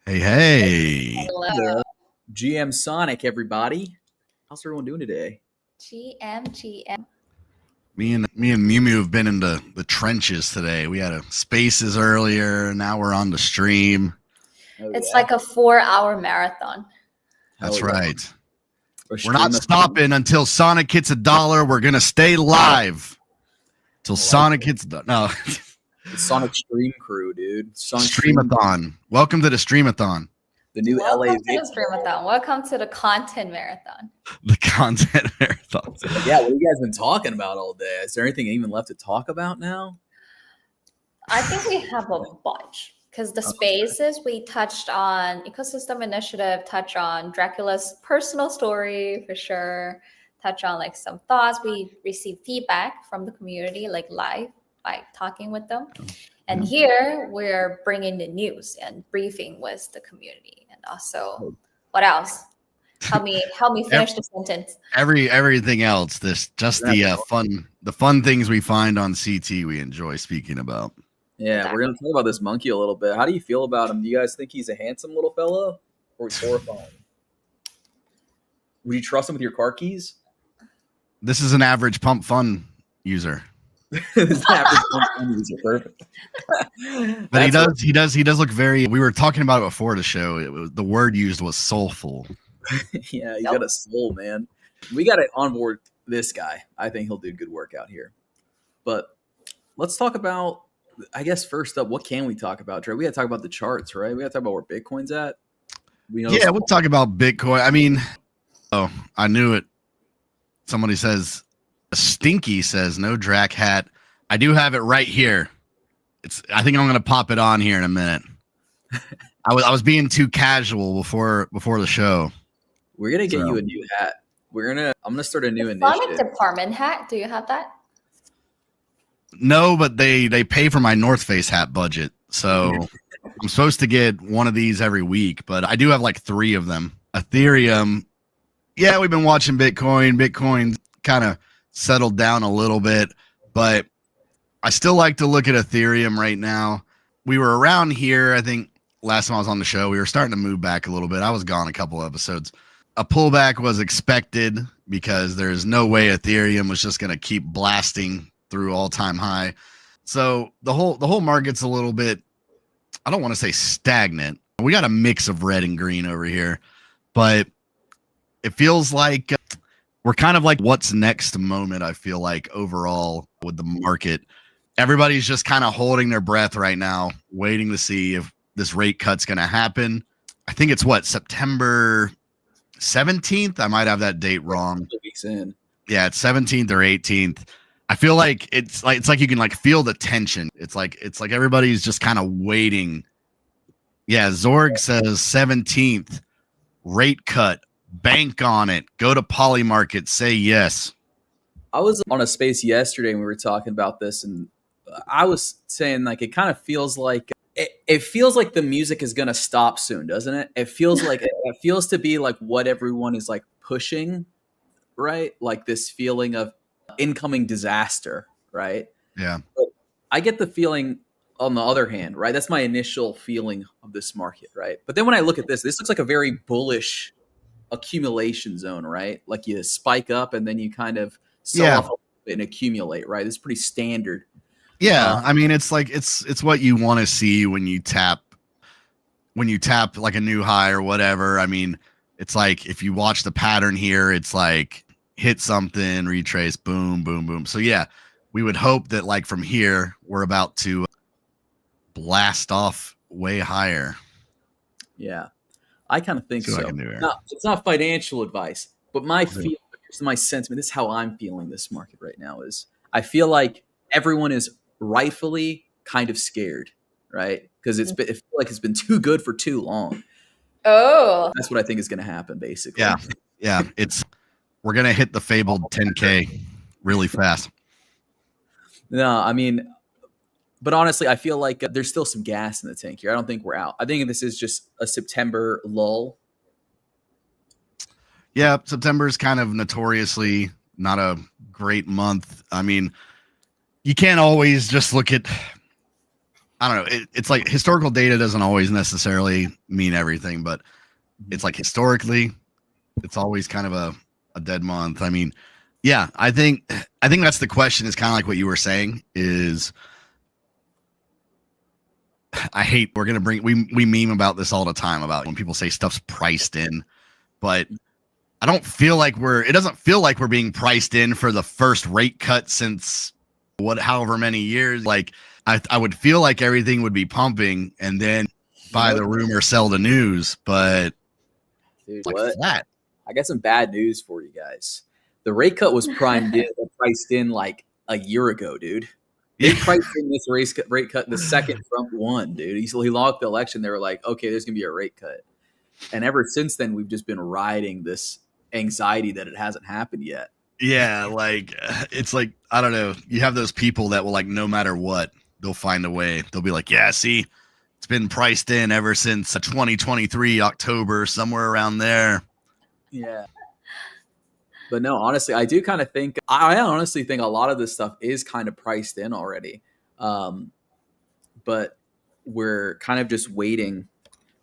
Hey, hey. Hello. GMSONIC, everybody. How's everyone doing today? GM. Me and Mew Mew have been in the trenches today. We had a spaces earlier. Now we're on the stream. It's like a 4-hour marathon. That's right. We're not stopping until Sonic hits $1. We're going to stay live till Sonic hits no. The Sonic Stream Crew, dude. Streamathon. Welcome to the Streamathon. The new LA. Welcome to the Streamathon. Welcome to the content marathon. The content marathon. Yeah, what have you guys been talking about all day? Is there anything even left to talk about now? I think we have a bunch because the spaces we touched on ecosystem initiative, touch on Dracula's personal story for sure, touch on like some thoughts. We received feedback from the community, like live by talking with them. And here we're bringing the news and briefing with the community. And also, what else? Help me finish the sentence. Everything else. The fun things we find on CT we enjoy speaking about. Yeah, exactly. We're gonna talk about this monkey a little bit. How do you feel about him? Do you guys think he's a handsome little fella, or he's horrifying? Would you trust him with your car keys? This is an average pump fun user. Perfect. But he does look very. We were talking about it before the show. The word used was soulful. Yeah, he's got a soul, man. We got to onboard this guy. I think he'll do good work out here. But let's talk about. I guess first up, what can we talk about, Trey? We got to talk about the charts, right? We got to talk about where Bitcoin's at. We'll talk about Bitcoin. I mean, I knew it. Somebody says. Stinky says no Drac hat. I do have it right here. I think I'm gonna pop it on here in a minute. I was being too casual before the show. We're gonna get you a new hat. I'm gonna start a new initiative. Sonic department hat. Do you have that? No, but they pay for my North Face hat budget, so I'm supposed to get one of these every week. But I do have like 3 of them. Ethereum. Yeah, we've been watching Bitcoin. Bitcoin's kind of settled down a little bit, but I still like to look at Ethereum right now. We were around here, I think last time I was on the show, we were starting to move back a little bit. I was gone a couple episodes. A pullback was expected because there's no way Ethereum was just going to keep blasting through all-time high. So the whole market's a little bit, I don't want to say stagnant. We got a mix of red and green over here, but it feels like we're kind of like what's next moment, I feel like, overall with the market. Everybody's just kind of holding their breath right now, waiting to see if this rate cut's going to happen. I think it's September 17th? I might have that date wrong. 2 weeks in. Yeah, it's 17th or 18th. I feel like it's like you can like feel the tension. It's like everybody's just kind of waiting. Yeah, Zorg says 17th, rate cut. Bank on it. Go to Polymarket. Say yes. I was on a space yesterday and we were talking about this, and I was saying like it kind of feels like it feels like the music is gonna stop soon, doesn't it? It feels like it feels to be like what everyone is like pushing, right? Like this feeling of incoming disaster, right? Yeah. But I get the feeling on the other hand, right? That's my initial feeling of this market, right? But then when I look at this looks like a very bullish accumulation zone, right? Like you spike up and then you kind of sell off and accumulate, right? It's pretty standard. Yeah, I mean it's like it's what you want to see when you tap like a new high or whatever. I mean, it's like if you watch the pattern here, it's like hit something, retrace, boom, boom, boom. So yeah, we would hope that like from here we're about to blast off way higher. Yeah. I kind of think so. No, it's not financial advice, but my sentiment, this is how I'm feeling this market right now is I feel like everyone is rightfully kind of scared, right? Because it feels like it's been too good for too long. Oh. That's what I think is going to happen, basically. Yeah. We're going to hit the fabled 10K really fast. No, I mean, but honestly, I feel like there's still some gas in the tank here. I don't think we're out. I think this is just a September lull. Yeah, September is kind of notoriously not a great month. I mean, you can't always just look at I don't know. It's like historical data doesn't always necessarily mean everything, but it's like historically, it's always kind of a dead month. I mean, yeah, I think that's the question. Is kind of like what you were saying. Is I hate we're gonna bring we meme about this all the time about when people say stuff's priced in, but I don't feel like it doesn't feel like we're being priced in for the first rate cut since however many years. Like I would feel like everything would be pumping and then buy the rumor, sell the news, but dude, like what? flat. I got some bad news for you guys. The rate cut was priced in like a year ago, dude. They priced in this rate cut the second Trump won, dude. He lost the election. They were like, okay, there's gonna be a rate cut, and ever since then, we've just been riding this anxiety that it hasn't happened yet. Yeah, like it's like I don't know. You have those people that will like no matter what, they'll find a way. They'll be like, yeah, see, it's been priced in ever since 2023 October, somewhere around there. Yeah. But no, honestly, I do kind of think I honestly think a lot of this stuff is kind of priced in already. But we're kind of just waiting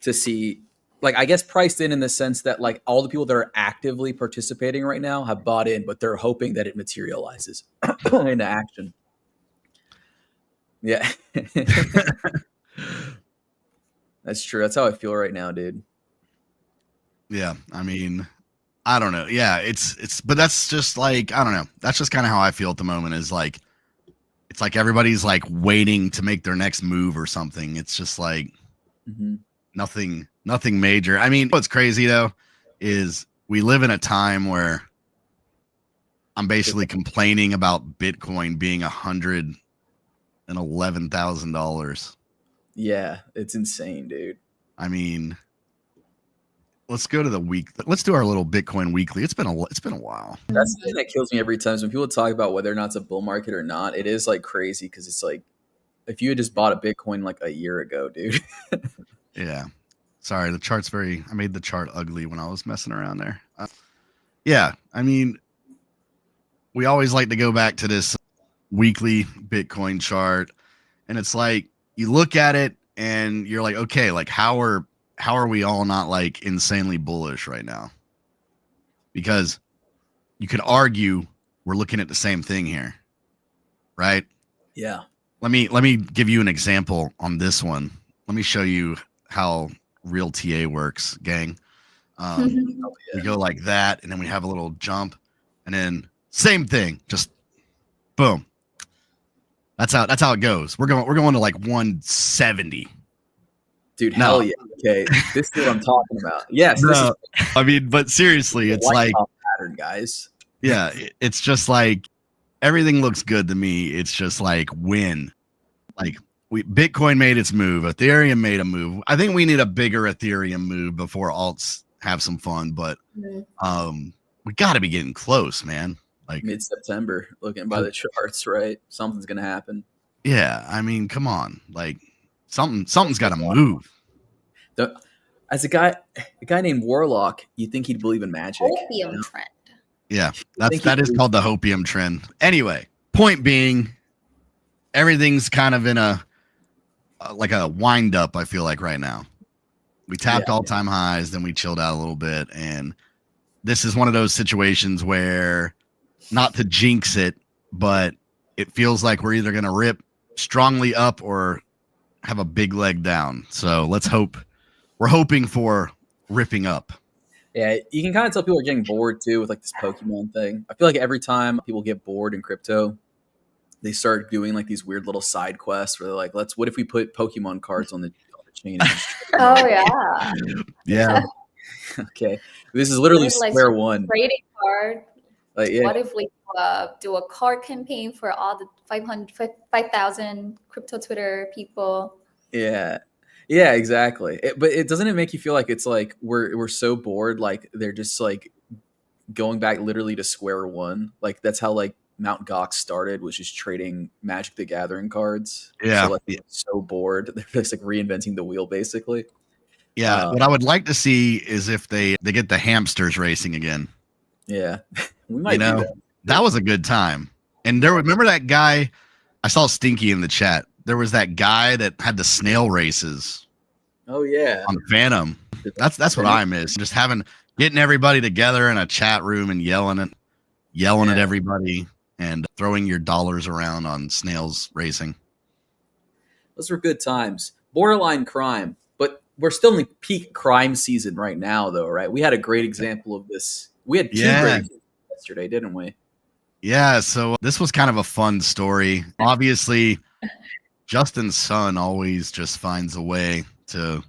to see, like, I guess priced in the sense that like all the people that are actively participating right now have bought in, but they're hoping that it materializes into action. Yeah. That's true. That's how I feel right now, dude. Yeah, I mean, I don't know. Yeah, but that's just like, I don't know. That's just kind of how I feel at the moment is like, it's like everybody's like waiting to make their next move or something. It's just like nothing major. I mean, what's crazy though is we live in a time where I'm basically complaining about Bitcoin being $111,000. Yeah, it's insane, dude. I mean, let's go to the week. Let's do our little Bitcoin weekly. It's been a while. That's the thing that kills me every time. When people talk about whether or not it's a bull market or not, it is like crazy because it's like if you had just bought a Bitcoin like a year ago, dude. Yeah. Sorry, the chart's I made the chart ugly when I was messing around there. Yeah, I mean, we always like to go back to this weekly Bitcoin chart, and it's like you look at it and you're like, okay, like how are we all not like insanely bullish right now? Because you could argue we're looking at the same thing here, right? Yeah. Let me give you an example on this one. Let me show you how real TA works, gang. We go like that, and then we have a little jump, and then same thing, just boom. That's how it goes. We're going to like 170. Dude, hell yeah. Okay. This is what I'm talking about. Yes. No, I mean, but seriously, it's like pattern, guys. Yeah, it's just like everything looks good to me. It's just like when like Bitcoin made its move, Ethereum made a move. I think we need a bigger Ethereum move before alts have some fun, but we got to be getting close, man. Like mid-September, looking by the charts, right? Something's gonna happen. Yeah, I mean, come on, like something's got to move. As a guy named Warlock, you think he'd believe in magic? Opium trend. Yeah, that is called the hopium trend. Anyway, point being, everything's kind of in a like a wind up. I feel like right now, we tapped all-time highs, then we chilled out a little bit, and this is one of those situations where, not to jinx it, but it feels like we're either going to rip strongly up or have a big leg down. So let's hope. We're hoping for ripping up. Yeah, you can kind of tell people are getting bored too with like this Pokemon thing. I feel like every time people get bored in crypto, they start doing like these weird little side quests where they're like, what if we put Pokemon cards on the chain? Oh yeah. Yeah. Okay. This is literally square one. Trading card. Like, yeah. What if we do a card campaign for all the 5,000 crypto Twitter people? Yeah. Yeah, exactly. But it doesn't it make you feel like it's like we're so bored, like they're just like going back literally to square one. Like that's how like Mt. Gox started, was just trading Magic the Gathering cards. Yeah. So like they're so bored. They're just like reinventing the wheel basically. Yeah. What I would like to see is if they get the hamsters racing again. Yeah. We might do that. That was a good time. And remember that guy, I saw Stinky in the chat. there was that guy that had the snail races Oh yeah. on Phantom. That's what I miss. Just getting everybody together in a chat room and yelling at everybody and throwing your dollars around on snails racing. Those were good times. Borderline crime, but we're still in peak crime season right now, though, right? We had a great example of this. We had two great examples yesterday, didn't we? Yeah, so this was kind of a fun story. Obviously, Justin's son always just finds a way to.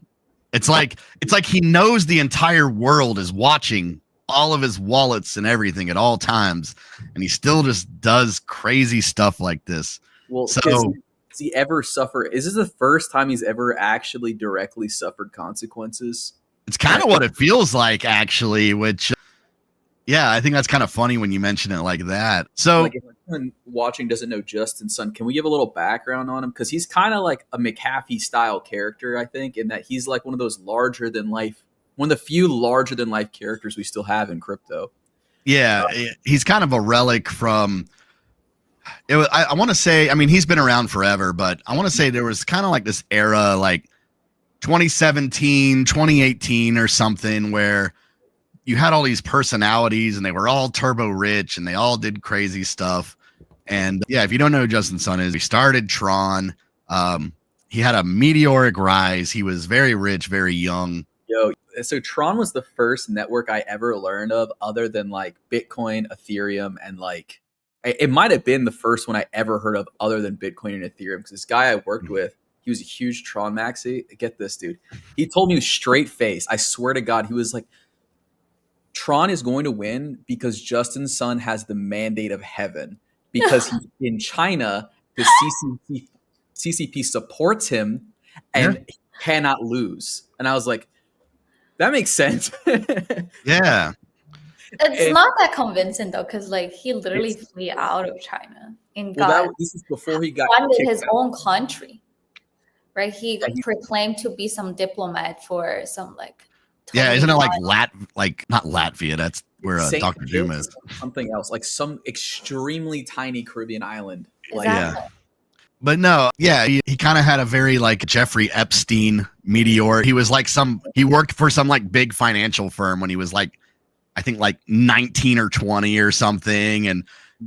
It's like he knows the entire world is watching all of his wallets and everything at all times, and he still just does crazy stuff like this. Well, so does he ever suffer? Is this the first time he's ever actually directly suffered consequences? It's kind of what it feels like, actually, which, yeah, I think that's kind of funny when you mention it like that. So, like, if anyone watching doesn't know Justin's son, can we give a little background on him? Because he's kind of like a McAfee style character, I think, in that he's like one of those one of the few larger than life characters we still have in crypto. Yeah, he's kind of a relic from. I want to say, I mean, he's been around forever, but I want to say there was kind of like this era, like 2017, 2018 or something, where you had all these personalities and they were all turbo rich and they all did crazy stuff. And yeah, if you don't know who Justin's son is, he started Tron. He had a meteoric rise. He was very rich, very young. So Tron was the first network I ever learned of other than like Bitcoin, Ethereum, and like it might have been the first one I ever heard of other than Bitcoin and Ethereum, because this guy I worked with, he was a huge Tron maxi. Get this, dude. He told me with straight face, I swear to God, he was like, Tron is going to win because Justin's son has the mandate of heaven. Because in China, the CCP supports him and he cannot lose. And I was like, that makes sense. Yeah. It's not that convincing though, because like he literally flew out of China and this is before he got funded his own country, right? He proclaimed to be some diplomat for some like. Yeah, isn't it like not Latvia? That's where Dr. Doom is. Something else, like some extremely tiny Caribbean island. Like, Exactly. Yeah. But no, yeah, he kind of had a very like Jeffrey Epstein meteor. He was like he worked for some like big financial firm when he was like, I think like 19 or 20 or something, and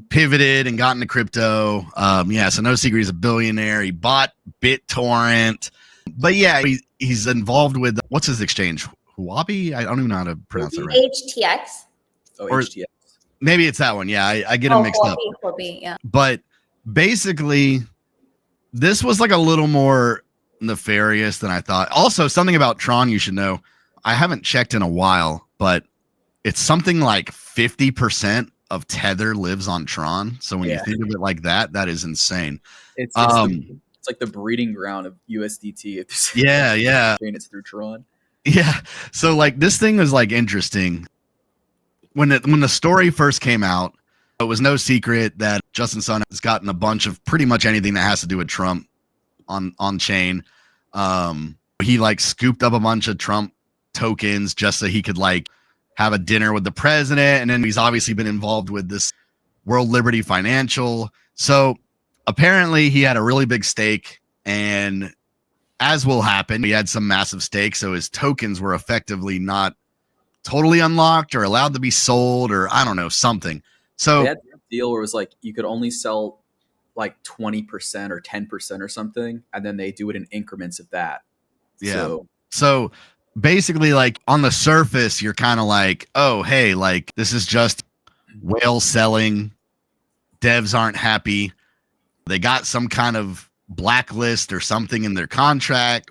pivoted and got into crypto. Yeah, so no secret, he's a billionaire. He bought BitTorrent. But yeah, he's involved with, what's his exchange? Huobi? I don't even know how to pronounce it right. HTX. or HTX. Maybe it's that one. Yeah, I get them mixed up. Yeah. But basically, this was like a little more nefarious than I thought. Also, something about Tron you should know. I haven't checked in a while, but it's something like 50% of Tether lives on Tron. So when you think of it like that, that is insane. It's like the breeding ground of USDT. Yeah. It's through Tron. Yeah. So like this thing was like interesting. When the story first came out, it was no secret that Justin Sun has gotten a bunch of pretty much anything that has to do with Trump on chain. He like scooped up a bunch of Trump tokens just so he could like have a dinner with the president, and then he's obviously been involved with this World Liberty Financial. So apparently he had a really big stake, and as will happen, he had some massive stake, so his tokens were effectively not totally unlocked or allowed to be sold, or I don't know, something. So they had a deal where it was like you could only sell like 20% or 10% or something, and then they do it in increments of that. Yeah. So basically, like on the surface, you're kind of like, oh, hey, like this is just whale selling. Devs aren't happy. They got some kind of blacklist or something in their contract,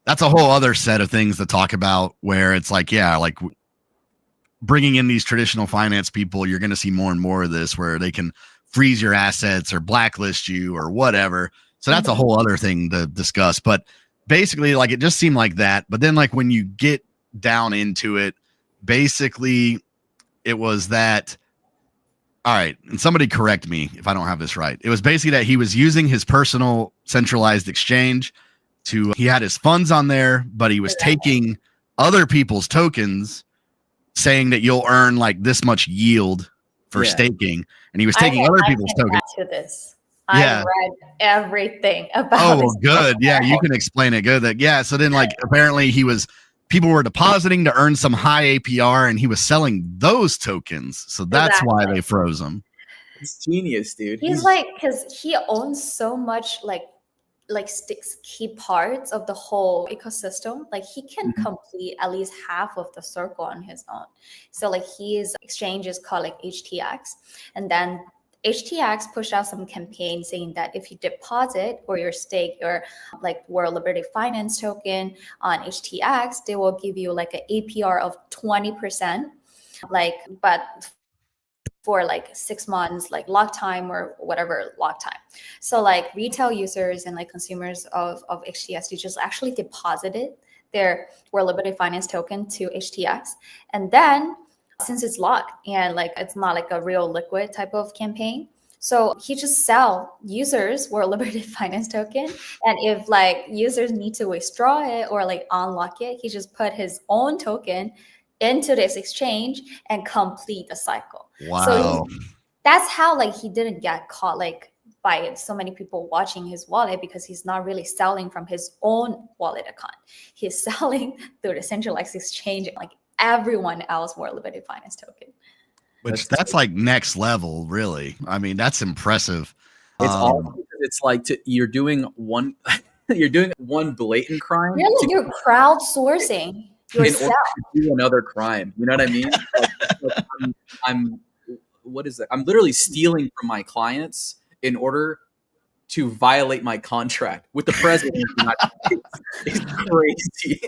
that's a whole other set of things to talk about, where it's like, yeah, like bringing in these traditional finance people, you're going to see more and more of this where they can freeze your assets or blacklist you or whatever. So that's a whole other thing to discuss. But basically, like, it just seemed like that. But then, like, when you get down into it, basically it was that, all right, and somebody correct me if I don't have this right. It was basically that he was using his personal centralized exchange he had his funds on there, but he was taking other people's tokens, saying that you'll earn like this much yield for staking. And he was taking other people's tokens. To this. I Yeah. read everything about Oh, this. good. Yeah, you can explain it. Good. So then like apparently people were depositing to earn some high APR and he was selling those tokens. So that's why they froze him. He's genius, dude. He's like, because he owns so much like sticks key parts of the whole ecosystem. Like he can complete at least half of the circle on his own. So like his exchange is called like HTX, and then HTX pushed out some campaign saying that if you deposit or your stake your like World Liberty Finance token on HTX, they will give you like an APR of 20%. Like, but for like 6 months, like lock time or whatever lock time. So like retail users and like consumers of HTX just actually deposited their World Liberty Finance token to HTX. And then since it's locked and like it's not like a real liquid type of campaign, so he just sell users World Liberty Finance token. And if like users need to withdraw it or like unlock it, he just put his own token into this exchange and complete the cycle. Wow. So that's how like he didn't get caught like by so many people watching his wallet, because he's not really selling from his own wallet account. He's selling through the centralized exchange like everyone else World Liberty Finance token. Which that's like next level, really. I mean, that's impressive. It's all because it's like you're doing one blatant crime. Really, you're crowdsourcing yourself. In order to do another crime. You know what I mean? I'm what is that? I'm literally stealing from my clients in order to violate my contract with the president. It's crazy.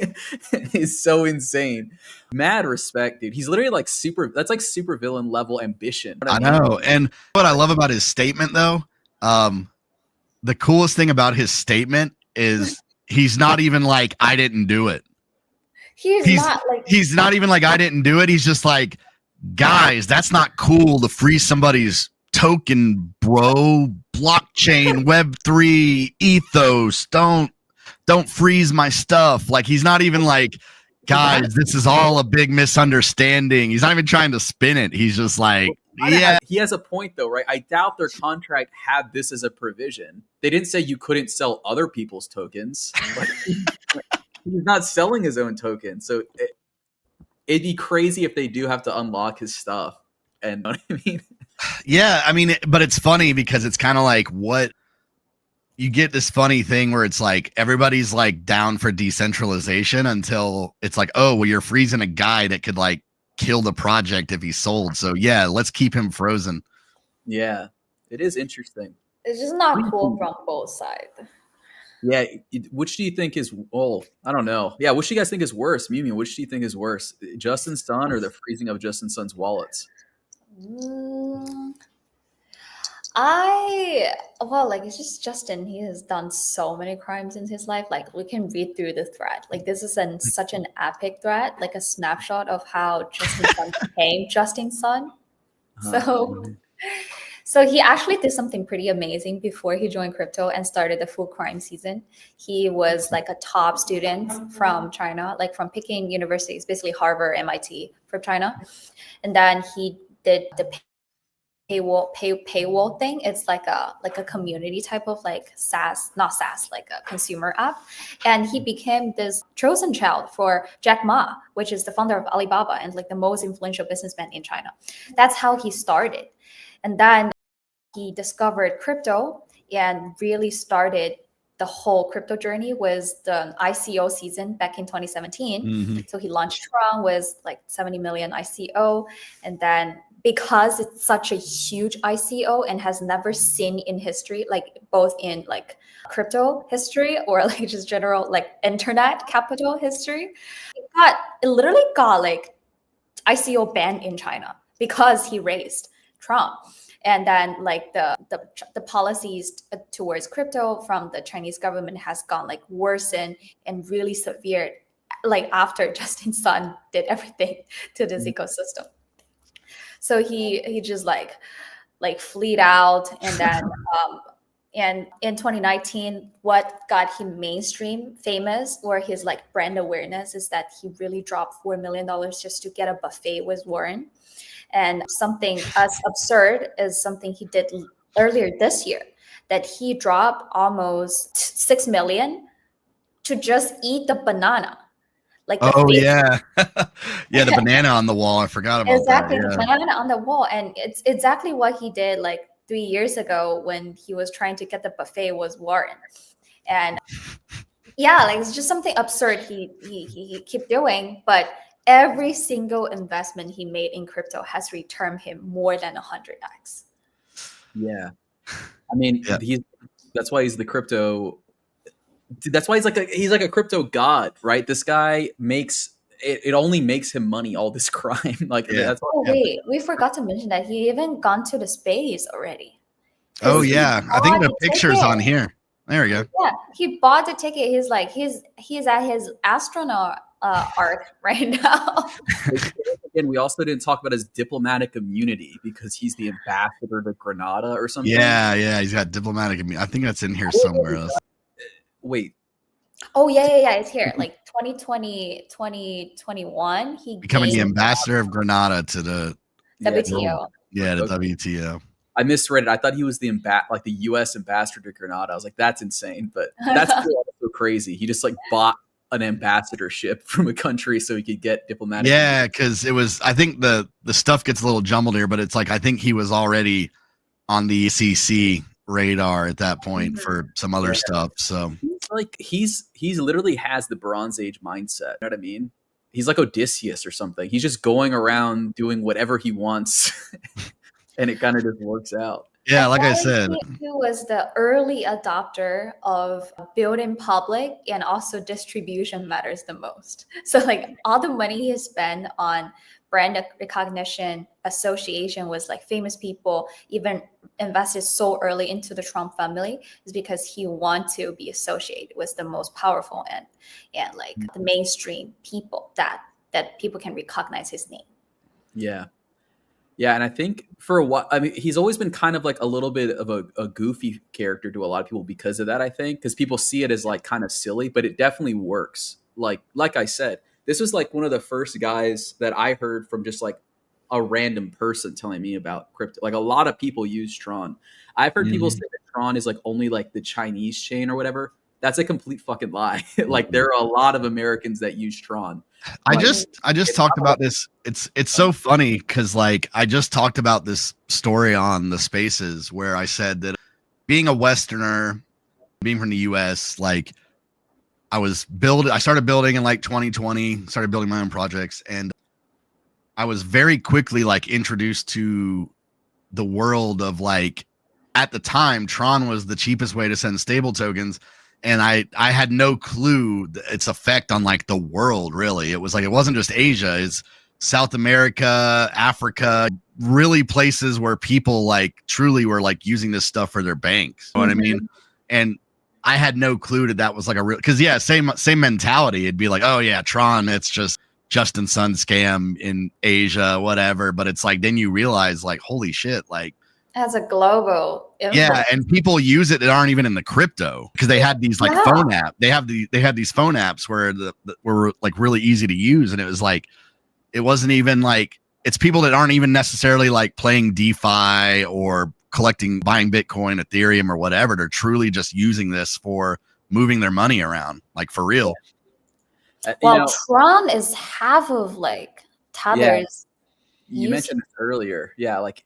It's so insane. Mad respect, dude. He's literally like that's like super villain level ambition. I know. And what I love about his statement though, the coolest thing about his statement is he's not even like, I didn't do it. He's not even like, I didn't do it. He's just like, guys, that's not cool to freeze somebody's token, bro. Blockchain, Web3, ethos. Don't freeze my stuff. Like he's not even like, guys, this is all a big misunderstanding. He's not even trying to spin it. He's just like, yeah. He has a point though, right? I doubt their contract had this as a provision. They didn't say you couldn't sell other people's tokens. Like, he's not selling his own token. So it'd be crazy if they do have to unlock his stuff. And you know what I mean? Yeah, I mean, but it's funny because it's kind of like what you get this funny thing where it's like everybody's like down for decentralization until it's like, oh, well, you're freezing a guy that could like kill the project if he sold. So yeah, let's keep him frozen. Yeah, it is interesting. It's just not cool from both sides. Yeah, which do you think is? Oh, I don't know. Yeah, which do you guys think is worse, Mimi? Which do you think is worse, Justin Sun or the freezing of Justin Sun's wallets? It's just Justin. He has done so many crimes in his life. Like we can read through the thread. Like this is such an epic thread, like a snapshot of how Justin Sun became Justin Sun. So he actually did something pretty amazing before he joined crypto and started the full crime season. He was like a top student from China, like from Peking University, it's basically Harvard, MIT from China. And then he did the paywall thing. It's like a community type of like SaaS, not SaaS, like a consumer app. And he became this chosen child for Jack Ma, which is the founder of Alibaba and like the most influential businessman in China. That's how he started. And then he discovered crypto and really started the whole crypto journey was the ICO season back in 2017. Mm-hmm. So he launched Tron with like 70 million ICO. And then because it's such a huge ICO and has never seen in history, like both in like crypto history or like just general like internet capital history, it literally got like ICO banned in China because he raised Tron. And then like the policies towards crypto from the Chinese government has gone like worsened and really severe, like after Justin Sun did everything to this ecosystem. So he just like fleed out. And then and in 2019, what got him mainstream famous or his like brand awareness is that he really dropped $4 million just to get a buffet with Warren. And something as absurd as something he did earlier this year, that he dropped almost 6 million to just eat the banana. Like the Oh face. yeah, yeah, the banana on the wall. I forgot about Exactly, that. the Yeah. banana on the wall. And it's exactly what he did like 3 years ago when he was trying to get the buffet was Warren. And yeah, like it's just something absurd he keep doing. But every single investment he made in crypto has returned him more than 100x. Yeah. I mean, Yeah. that's why he's the crypto. That's why he's like a crypto god, right? This guy makes it. It only makes him money. All this crime, like Yeah. that's why. Oh wait, we forgot to mention that he even gone to the space already. Oh 'Cause he yeah, I think bought the the picture's ticket. on here. There we go. Yeah, he bought the ticket. He's like he's at his astronaut arc right now. Again, we also didn't talk about his diplomatic immunity because he's the ambassador to Grenada or something. Yeah, yeah, he's got diplomatic immunity. I think that's in here somewhere else. Wait, Oh yeah, it's here. Like 2020, 2021, he Becoming the gained ambassador of Grenada to the WTO. yeah, the Okay. WTO. I misread it. I thought he was the the U.S. ambassador to Grenada. I was like, that's insane, but that's still so crazy. He just like bought an ambassadorship from a country so he could get diplomatic. Yeah, because it was. I think the stuff gets a little jumbled here, but it's like I think he was already on the ECC radar at that point for some other stuff. So He's like he's literally has the Bronze Age mindset. You know what I mean? He's like Odysseus or something. He's just going around doing whatever he wants, and it kind of just works out. yeah, like I said, He was the early adopter of building public, and also distribution matters the most. So like all the money he spent on brand recognition, association with like famous people, even invested so early into the Trump family is because he want to be associated with the most powerful and like the mainstream people that people can recognize his name. Yeah. Yeah, and I think for a while, I mean, he's always been kind of like a little bit of a goofy character to a lot of people because of that, I think, because people see it as like kind of silly, but it definitely works. Like I said, this was like one of the first guys that I heard from just like a random person telling me about crypto. Like a lot of people use Tron. I've heard people say that Tron is like only like the Chinese chain or whatever. That's a complete fucking lie. Like there are a lot of Americans that use Tron. I just talked about this. It's so funny because like I just talked about this story on the Spaces where I said that being a Westerner, being from the US, like I started building in like 2020, started building my own projects, and I was very quickly like introduced to the world of like at the time Tron was the cheapest way to send stable tokens. And I had no clue its effect on like the world, really. It was like, it wasn't just Asia, it's South America, Africa, really places where people like truly were like using this stuff for their banks. You know what I mean? And I had no clue that was like a real, because yeah, same mentality. It'd be like, oh yeah, Tron, it's just Justin Sun scam in Asia, whatever. But it's like, then you realize like, holy shit, like, As a global influence. yeah, and people use it that aren't even in the crypto because they had these like phone app. They had these phone apps where were like really easy to use, and it was like it wasn't even like it's people that aren't even necessarily like playing DeFi or buying Bitcoin, Ethereum, or whatever. They're truly just using this for moving their money around, like for real. Well, Tron is half of like Tether's. Yeah, you mentioned this earlier. Yeah, like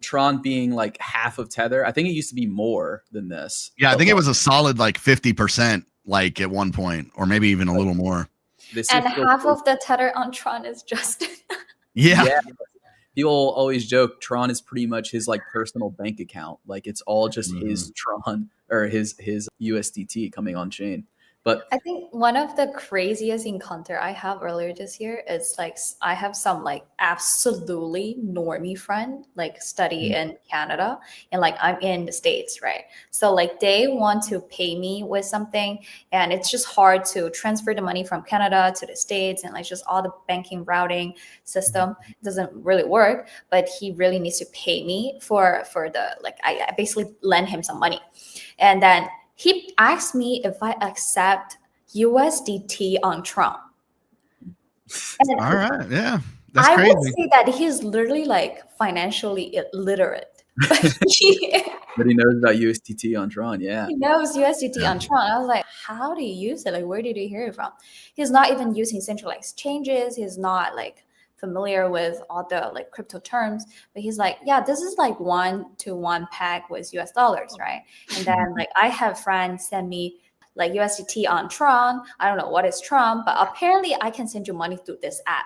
Tron being like half of Tether. I think it used to be more than this. Yeah, I think it was a solid like 50%, like at one point, or maybe even a little more. And half of the Tether on Tron is Justin. Yeah. People always joke Tron is pretty much his like personal bank account. Like it's all just his Tron or his USDT coming on chain. But I think one of the craziest encounter I have earlier this year is like I have some like absolutely normie friend like study in Canada, and like I'm in the States, right? So like they want to pay me with something, and it's just hard to transfer the money from Canada to the States, and like just all the banking routing system doesn't really work. But he really needs to pay me for the like I basically lend him some money, and then he asked me if I accept USDT on Tron. All right, yeah, that's I crazy. would say that he's literally like financially illiterate. he, But he knows about USDT on Tron. Yeah. he knows USDT on Tron. I was like, how do you use it? Like, where did you hear it from? He's not even using centralized exchanges. He's not like familiar with all the like crypto terms, but he's like, yeah, this is like 1-to-1 peg with US dollars, right? And then like I have friends send me like USDT on Tron. I don't know what is Tron, but apparently I can send you money through this app.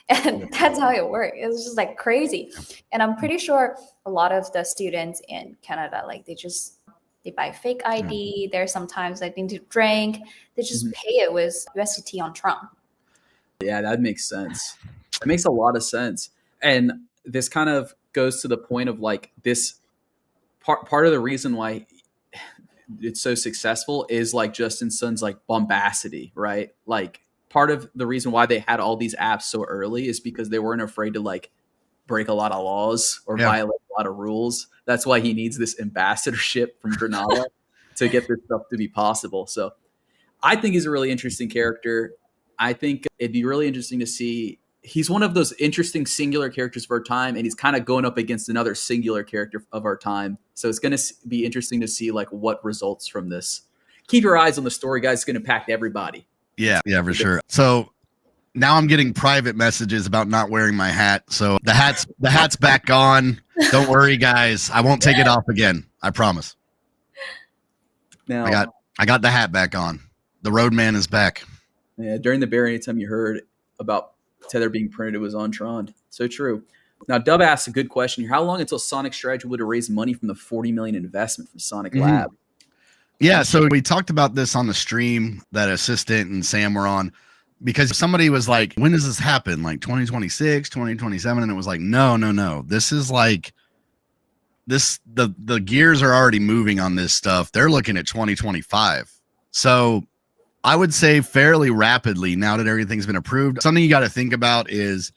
And that's how it works. It's just like crazy. And I'm pretty sure a lot of the students in Canada, like they buy fake ID. There's sometimes like they need to drink. They just pay it with USDT on Tron. Yeah, that makes sense. It makes a lot of sense. And this kind of goes to the point of like this part of the reason why it's so successful is like Justin Sun's like bombacity, right? Like part of the reason why they had all these apps so early is because they weren't afraid to like break a lot of laws or violate a lot of rules. That's why he needs this ambassadorship from Granada to get this stuff to be possible. So I think he's a really interesting character. I think it'd be really interesting to see. He's one of those interesting singular characters of our time, and he's kind of going up against another singular character of our time. So it's going to be interesting to see like what results from this. Keep your eyes on the story, guys. It's going to impact everybody. Yeah, for sure. So now I'm getting private messages about not wearing my hat. So the hat's back on. Don't worry, guys. I won't take it off again. I promise. Now I got the hat back on. The Roadman is back. Yeah, during the bear, anytime you heard about Tether being printed, it was on Tron. So true. Now, Dub asks a good question here. How long until Sonic's strategy would have raised money from the $40 million investment from Sonic Lab? Yeah, so we talked about this on the stream that Assistant and Sam were on, because somebody was like, when does this happen? Like 2026, 2027? And it was like, no. This is like the gears are already moving on this stuff. They're looking at 2025. So I would say fairly rapidly now that everything's been approved. Something you got to think about is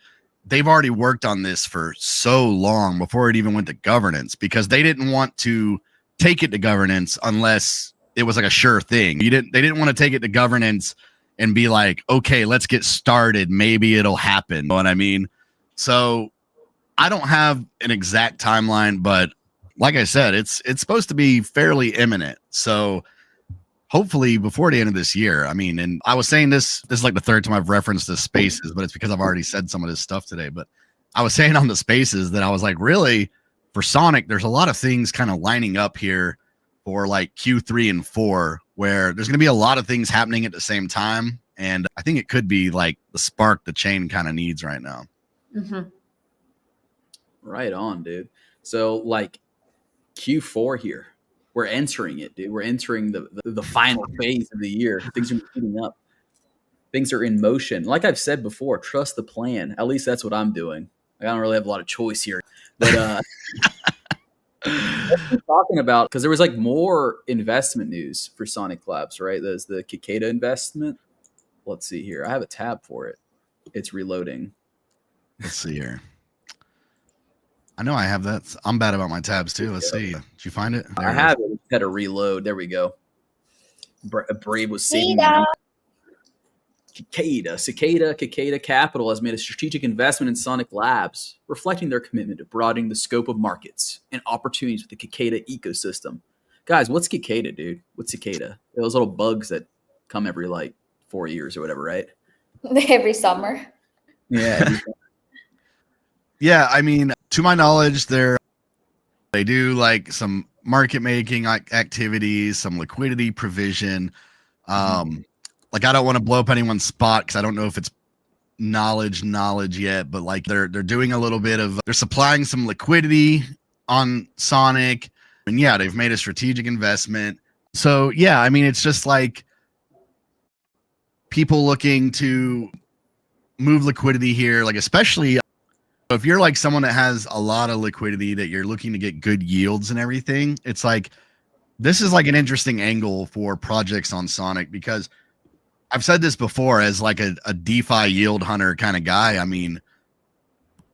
they've already worked on this for so long before it even went to governance, because they didn't want to take it to governance unless it was like a sure thing. They didn't want to take it to governance and be like, okay, let's get started. Maybe it'll happen. You know what I mean? So I don't have an exact timeline, but like I said, it's supposed to be fairly imminent. So hopefully before the end of this year. I mean, and I was saying this is like the third time I've referenced the spaces, but it's because I've already said some of this stuff today. But I was saying on the spaces that I was like, really, for Sonic, there's a lot of things kind of lining up here for like Q3 and 4, where there's going to be a lot of things happening at the same time. And I think it could be like the spark the chain kind of needs right now. Mm-hmm. Right on, dude. So like Q4 here. We're entering it, dude. We're entering the final phase of the year. Things are heating up. Things are in motion. Like I've said before, trust the plan. At least that's what I'm doing. I don't really have a lot of choice here. But what we're talking about, because there was like more investment news for Sonic Labs, right? There's the Cicada investment. Let's see here. I have a tab for it. It's reloading. Let's see here. I know I have that. I'm bad about my tabs too. Let's see. Did you find it? I have it. Had to reload. There we go. Brave was saving me. Cicada Capital has made a strategic investment in Sonic Labs, reflecting their commitment to broadening the scope of markets and opportunities with the Cicada ecosystem. Guys, what's Cicada, dude? What's Cicada? Those little bugs that come every like 4 years or whatever, right? Every summer. Yeah. Yeah, I mean, to my knowledge, they do like some market making activities, some liquidity provision. Like I don't want to blow up anyone's spot because I don't know if it's knowledge yet, but like they're doing a little bit of, they're supplying some liquidity on Sonic, and yeah, they've made a strategic investment. So yeah, I mean, it's just like people looking to move liquidity here, like especially if you're like someone that has a lot of liquidity that you're looking to get good yields and everything. It's like, this is like an interesting angle for projects on Sonic, because I've said this before as like a DeFi yield hunter kind of guy. I mean,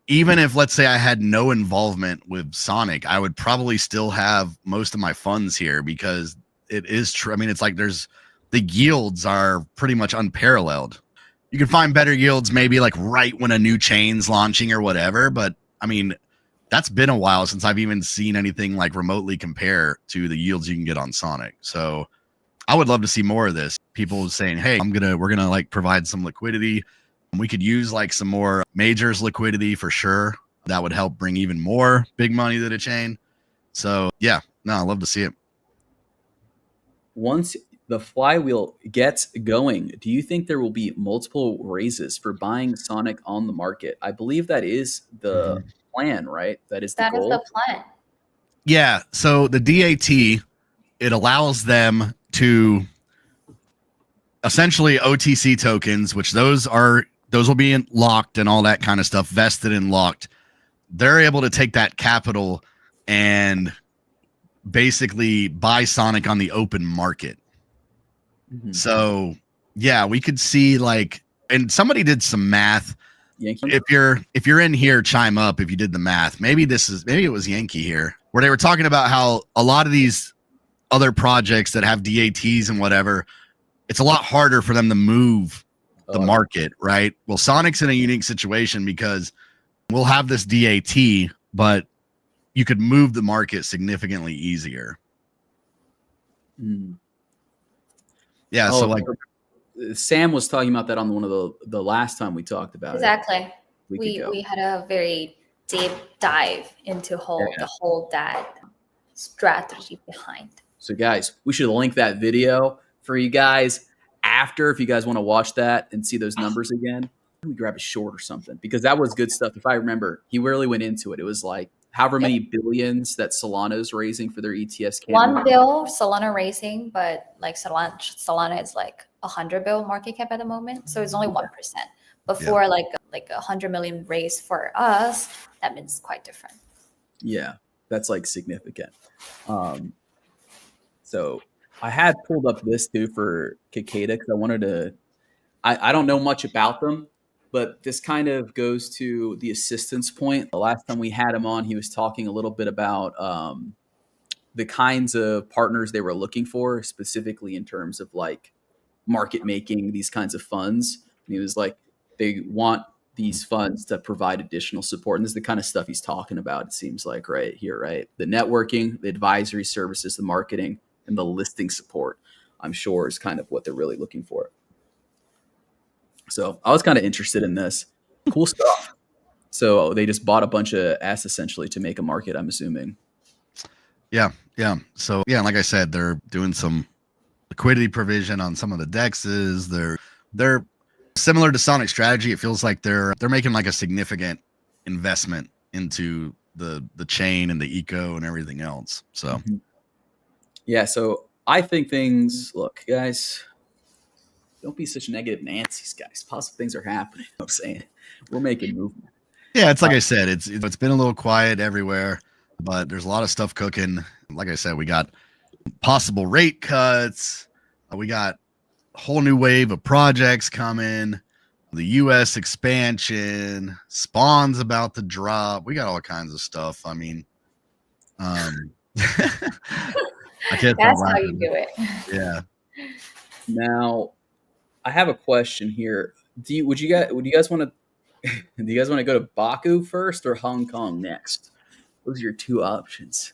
even if, let's say I had no involvement with Sonic, I would probably still have most of my funds here, because it is true. I mean, it's like the yields are pretty much unparalleled. You can find better yields maybe like right when a new chain's launching or whatever, but I mean, that's been a while since I've even seen anything like remotely compare to the yields you can get on Sonic. So I would love to see more of this. People saying, hey, we're gonna like provide some liquidity. We could use like some more majors liquidity for sure. That would help bring even more big money to the chain. So yeah, no, I'd love to see it. Once the flywheel gets going, do you think there will be multiple raises for buying Sonic on the market? I believe that is the plan, right? That is the goal. That is the plan. Yeah. So the DAT, it allows them to essentially OTC tokens, which those will be locked and all that kind of stuff, vested and locked. They're able to take that capital and basically buy Sonic on the open market. So yeah, we could see like, and somebody did some math. Yankee? If you're in here, chime up if you did the math. Maybe it was Yankee here, where they were talking about how a lot of these other projects that have DATs and whatever, it's a lot harder for them to move the market, right? Well, Sonic's in a unique situation because we'll have this DAT, but you could move the market significantly easier. Yeah. So like Sam was talking about that on one of the last time we talked about exactly. it. We had a very deep dive into the whole that strategy behind. So guys, we should link that video for you guys after, if you guys want to watch that and see those numbers again. We grab a short or something, because that was good stuff. If I remember, he really went into it. It was like however many billions that Solana's raising for their ETFs. $1 billion Solana raising, but like Solana is like 100 billion market cap at the moment, so it's only 1%. Before like 100 million raised for us, that means quite different. Yeah, that's like significant. So I had pulled up this too for Cicada because I wanted to. I don't know much about them, but this kind of goes to the assistance point. The last time we had him on, he was talking a little bit about the kinds of partners they were looking for, specifically in terms of like market making, these kinds of funds. And he was like, they want these funds to provide additional support. And this is the kind of stuff he's talking about, it seems like, right here, right? The networking, the advisory services, the marketing, and the listing support, I'm sure is kind of what they're really looking for. So I was kind of interested in this. Cool stuff. So they just bought a bunch of S essentially to make a market, I'm assuming. Yeah. So yeah, like I said, they're doing some liquidity provision on some of the dexes. They're similar to Sonic strategy. It feels like they're making like a significant investment into the chain and the eco and everything else. So yeah, so I think things, look, guys, don't be such negative Nancy's, guys. Positive things are happening. I'm saying we're making movement. Yeah, it's like I said, it's been a little quiet everywhere, but there's a lot of stuff cooking. Like I said, we got possible rate cuts. We got a whole new wave of projects coming. The U.S. expansion, Spawn's about to drop. We got all kinds of stuff. I mean, I guess that's how you do it. Yeah. Now, I have a question here. Do you guys want to go to Baku first or Hong Kong next? Those are your two options.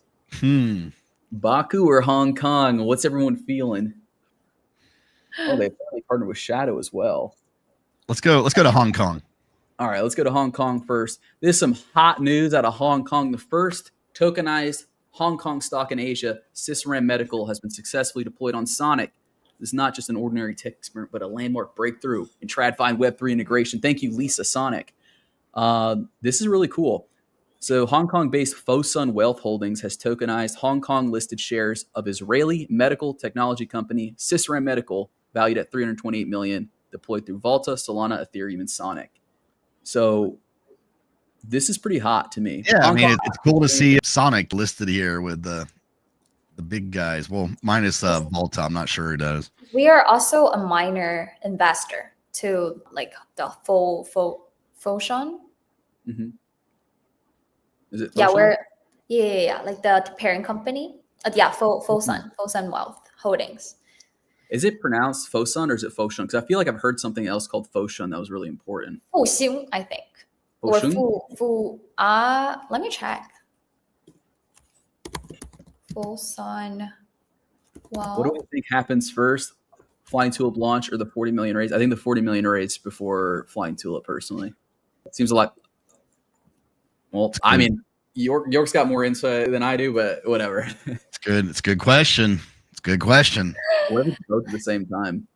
Baku or Hong Kong? What's everyone feeling? Oh, they probably partnered with Shadow as well. Let's go to Hong Kong. All right, let's go to Hong Kong first. There's some hot news out of Hong Kong. The first tokenized Hong Kong stock in Asia, Sysram Medical, has been successfully deployed on Sonic. This is not just an ordinary tech experiment, but a landmark breakthrough in TradFi and Web3 integration. Thank you, Lisa Sonic. This is really cool. So Hong Kong-based Fosun Wealth Holdings has tokenized Hong Kong-listed shares of Israeli medical technology company Sysram Medical, valued at $328 million, deployed through Volta, Solana, Ethereum, and Sonic. So this is pretty hot to me. Yeah, I mean, it's cool to see Sonic listed here with the big guys. Well, minus Volta, I'm not sure who does. We are also a minor investor to like the Fosun. Mm-hmm. Is it? Fosun? Yeah, like the parent company. Fosun Wealth Holdings. Is it pronounced Fosun or is it Fosun? Because I feel like I've heard something else called Fosun that was really important. Fosun, I think. Fosun? Or let me check. Full Sun. Well, What do we think happens first? Flying Tulip launch or the 40 million raise? I think the 40 million raise before Flying Tulip, personally. It seems a lot. Well, I mean, York's got more insight than I do, but whatever. It's good. It's a good question. It's a good question. What if it's both at the same time?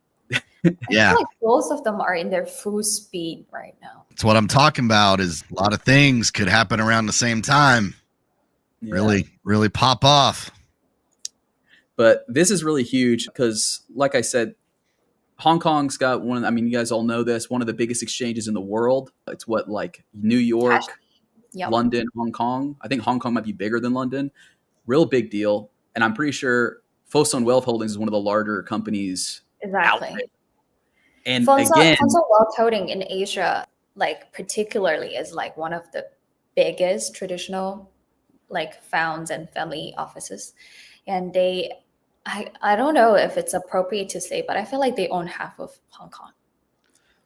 Yeah. I feel like both of them are in their full speed right now. That's what I'm talking about, is a lot of things could happen around the same time. Yeah. Really pop off. But this is really huge because, like I said, Hong Kong's got one. I mean, you guys all know this. One of the biggest exchanges in the world. It's what, like New York, Yep. London, Hong Kong. I think Hong Kong might be bigger than London. Real big deal. And I'm pretty sure Fosun Wealth Holdings is one of the larger companies out Exactly. there. And Fosun again, Wealth Holding in Asia, like particularly, is like one of the biggest traditional like founds and family offices. And I don't know if it's appropriate to say, but I feel like they own half of Hong Kong.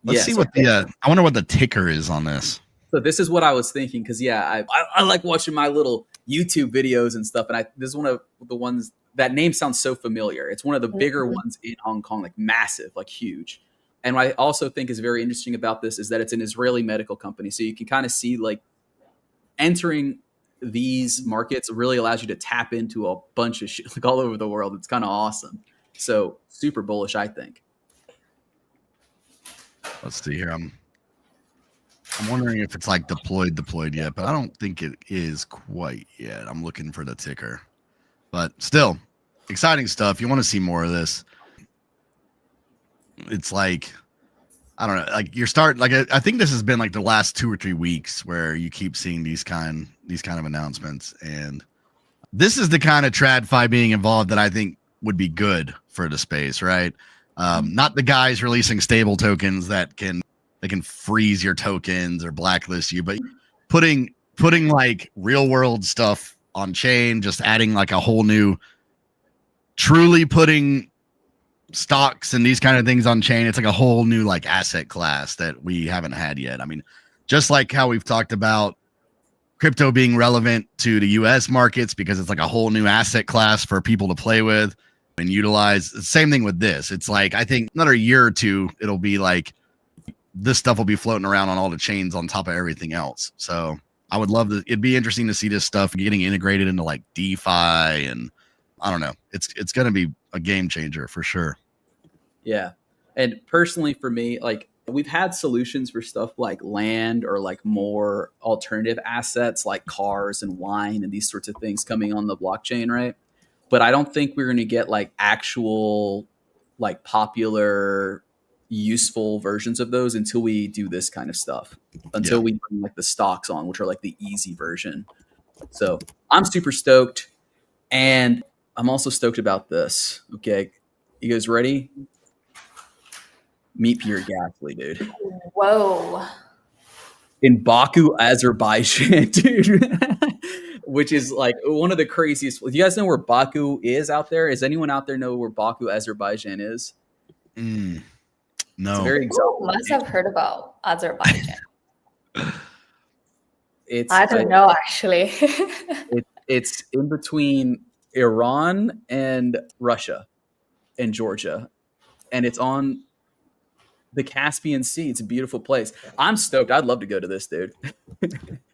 Let's see what I wonder what the ticker is on this. So this is what I was thinking, because I like watching my little YouTube videos and stuff, and this is one of the ones that name sounds so familiar. It's one of the bigger ones in Hong Kong, like massive, like huge. And what I also think is very interesting about this is that it's an Israeli medical company, so you can kind of see like entering these markets really allows you to tap into a bunch of shit like all over the world. It's kind of awesome. So super bullish, I think. Let's see here. I'm wondering if it's like deployed yet, but I don't think it is quite yet. I'm looking for the ticker, but still exciting stuff. You want to see more of this. It's like, I don't know, like I think this has been like the last 2 or 3 weeks where you keep seeing these kind of announcements. And this is the kind of TradFi being involved that I think would be good for the space, right? Not the guys releasing stable tokens that can freeze your tokens or blacklist you, but putting like real world stuff on chain, just adding like a whole new, truly putting stocks and these kind of things on chain. It's like a whole new like asset class that we haven't had yet. I mean, just like how we've talked about crypto being relevant to the US markets because it's like a whole new asset class for people to play with and utilize. Same thing with this. It's like, I think another year or two, it'll be like this stuff will be floating around on all the chains on top of everything else. So I would love to, it'd be interesting to see this stuff getting integrated into like DeFi, and I don't know. It's going to be a game changer for sure. Yeah. And personally for me, like we've had solutions for stuff like land or like more alternative assets like cars and wine and these sorts of things coming on the blockchain, right? But I don't think we're going to get like actual like popular useful versions of those until we do this kind of stuff, until we bring like the stocks on, which are like the easy version. So I'm super stoked, and I'm also stoked about this. Okay, you guys ready? Meet Peter Gasly, dude. Whoa. In Baku, Azerbaijan, dude. Which is like one of the craziest. Do you guys know where Baku is out there? Does anyone out there know where Baku, Azerbaijan is? No. It's very Who must have heard about Azerbaijan. I don't know, actually. It's in between Iran and Russia and Georgia, and it's on the Caspian Sea. It's a beautiful place. I'm stoked. I'd love to go to this, dude.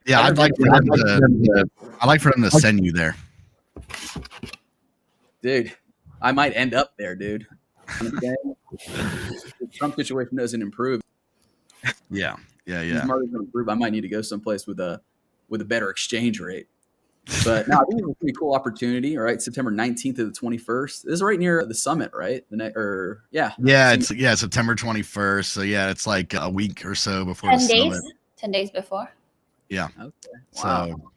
Yeah, I'd like for them to send you there. Dude, I might end up there, dude. Okay? If the Trump situation doesn't improve. Yeah. Improve, I might need to go someplace with a better exchange rate. But no, I think it's a pretty cool opportunity. All right, September 19th to the 21st. This is right near the summit, right? It's September 21st. So yeah, it's like a week or so before 10 the days. summit. 10 days before. Yeah. Okay. Wow. So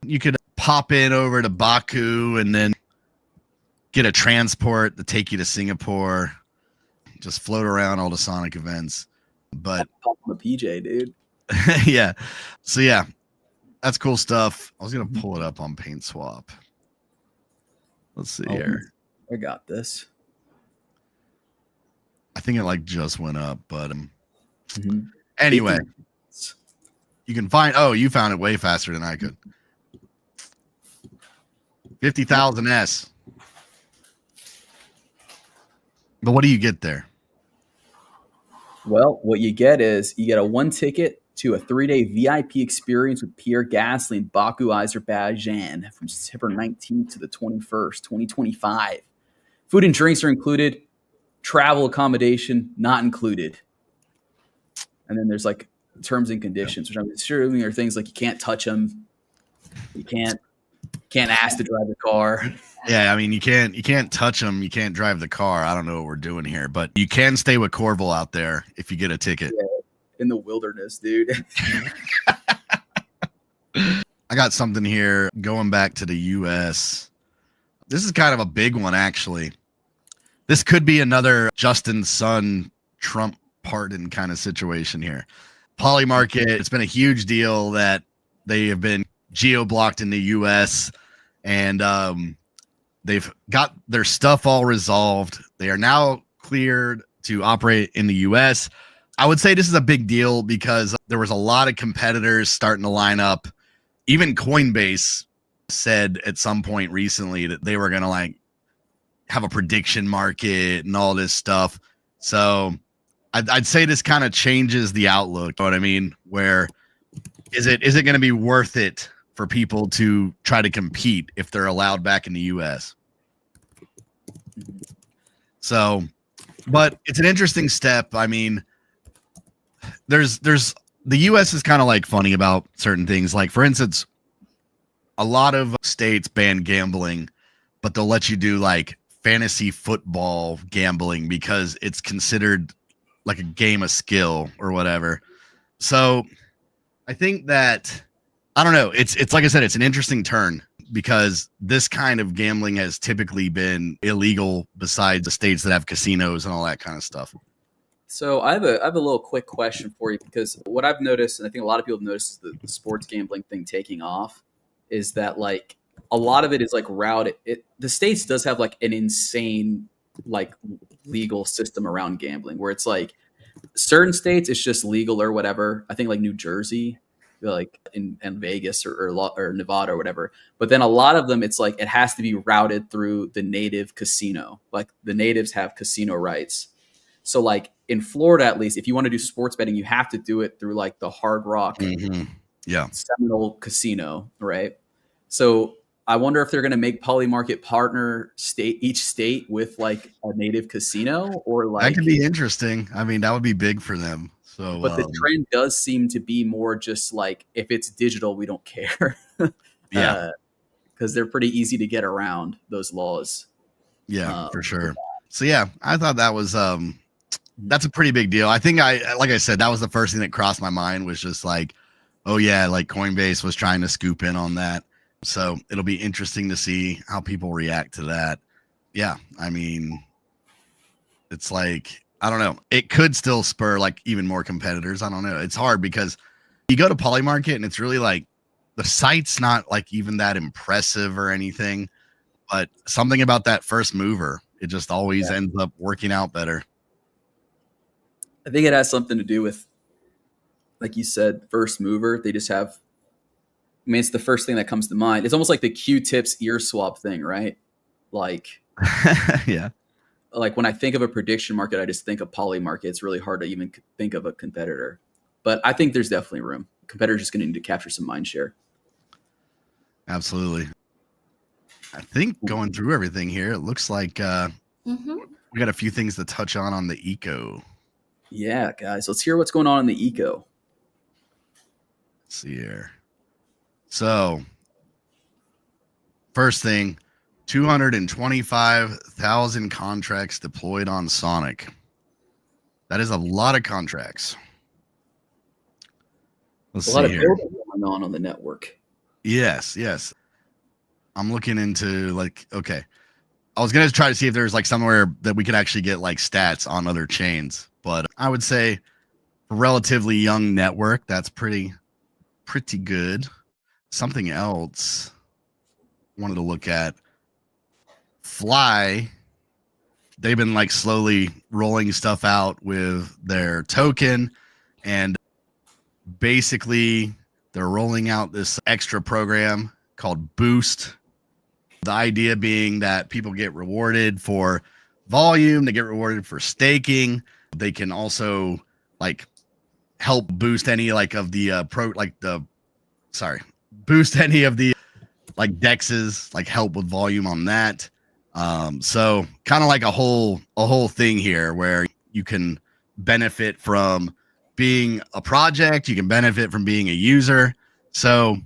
you could pop in over to Baku and then get a transport to take you to Singapore. Just float around all the Sonic events. But I'm a PJ, dude. yeah. So yeah, that's cool stuff. I was gonna pull it up on PaintSwap. Let's see here. I got this. I think it like just went up, but anyway, you can find. Oh, you found it way faster than I could. 50,000 S. But what do you get there? Well, what you get is you get a 1 ticket to a 3-day VIP experience with Pierre Gasly and Baku Azerbaijan from September 19th to the 21st, 2025. Food and drinks are included. Travel accommodation not included. And then there's like terms and conditions, which I'm assuming are things like you can't touch them, you can't ask to drive the car. Yeah, I mean you can't touch them, you can't drive the car. I don't know what we're doing here, but you can stay with Corval out there if you get a ticket. Yeah, in the wilderness, dude. I got something here going back to the US. This is kind of a big one, actually. This could be another Justin's son Trump pardon kind of situation here. Polymarket, it's been a huge deal that they have been geo-blocked in the US, and they've got their stuff all resolved. They are now cleared to operate in the US. I would say this is a big deal because there was a lot of competitors starting to line up. Even Coinbase said at some point recently that they were going to like have a prediction market and all this stuff. So I'd say this kind of changes the outlook. You know what I mean? Where is it going to be worth it for people to try to compete if they're allowed back in the US? So, but it's an interesting step. I mean, there's the US is kind of like funny about certain things. Like, for instance, a lot of states ban gambling, but they'll let you do like fantasy football gambling because it's considered like a game of skill or whatever. So I think that, I don't know, it's like I said, it's an interesting turn because this kind of gambling has typically been illegal besides the states that have casinos and all that kind of stuff. So I have a little quick question for you, because what I've noticed, and I think a lot of people have noticed the sports gambling thing taking off, is that like a lot of it is like routed. The States does have like an insane like legal system around gambling where it's like certain states it's just legal or whatever. I think like New Jersey, like in Vegas or Nevada or whatever. But then a lot of them, it's like it has to be routed through the native casino. Like the natives have casino rights. So like in Florida, at least, if you want to do sports betting, you have to do it through like the Hard Rock Seminole Casino, right? So I wonder if they're going to make Polymarket partner each state with like a native casino, or like that could be interesting. I mean, that would be big for them. So, but the trend does seem to be more just like if it's digital, we don't care. Yeah, because they're pretty easy to get around those laws. Yeah, for sure. So yeah, I thought that was that's a pretty big deal. I think like I said, that was the first thing that crossed my mind, was just like, oh yeah, like Coinbase was trying to scoop in on that. So it'll be interesting to see how people react to that. Yeah, I mean, it's like, I don't know. It could still spur like even more competitors. I don't know. It's hard because you go to Polymarket and it's really like the site's not like even that impressive or anything, but something about that first mover, it just always ends up working out better. I think it has something to do with, like you said, first mover. They just have, I mean, it's the first thing that comes to mind. It's almost like the Q-tips ear swap thing, right? Like, yeah. Like when I think of a prediction market, I just think of Polymarket. It's really hard to even think of a competitor. But I think there's definitely room. Competitors just going to need to capture some mind share. Absolutely. I think going through everything here, it looks like we got a few things to touch on the eco. Yeah, guys, let's hear what's going on in the eco. Let's see here. So, first thing, 225,000 contracts deployed on Sonic. That is a lot of contracts. Let's see a lot of here. building going on the network. Yes. I'm looking into like, okay. I was going to try to see if there's like somewhere that we could actually get like stats on other chains, but I would say a relatively young network, that's pretty good. Something else I wanted to look at. Fly, they've been like slowly rolling stuff out with their token, and basically they're rolling out this extra program called Boost. The idea being that people get rewarded for volume, they get rewarded for staking. They can also like help boost any like of the boost any of the like dexes, like help with volume on that. So kind of like a whole thing here where you can benefit from being a project, you can benefit from being a user. So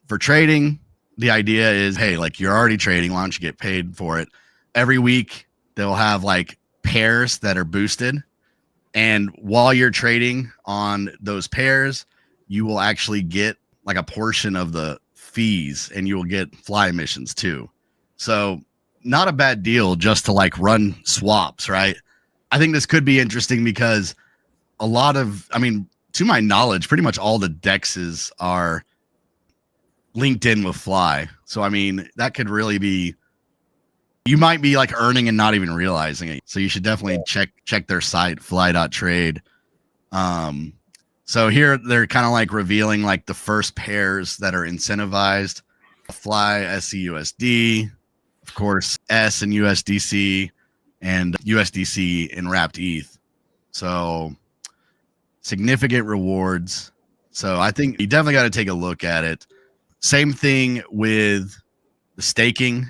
for trading, the idea is, hey, like you're already trading, why don't you get paid for it? Every week they'll have like pairs that are boosted. And while you're trading on those pairs, you will actually get like a portion of the fees and you will get fly emissions too. So not a bad deal just to like run swaps, right? I think this could be interesting because a lot of, I mean, to my knowledge, pretty much all the dexes are linked in with fly. So, I mean, that could really be, you might be like earning and not even realizing it. So you should definitely check their site, fly.trade. So here they're kind of like revealing like the first pairs that are incentivized. Fly SCUSD, of course, S and USDC, and USDC in wrapped ETH. So significant rewards. So I think you definitely got to take a look at it. Same thing with the staking.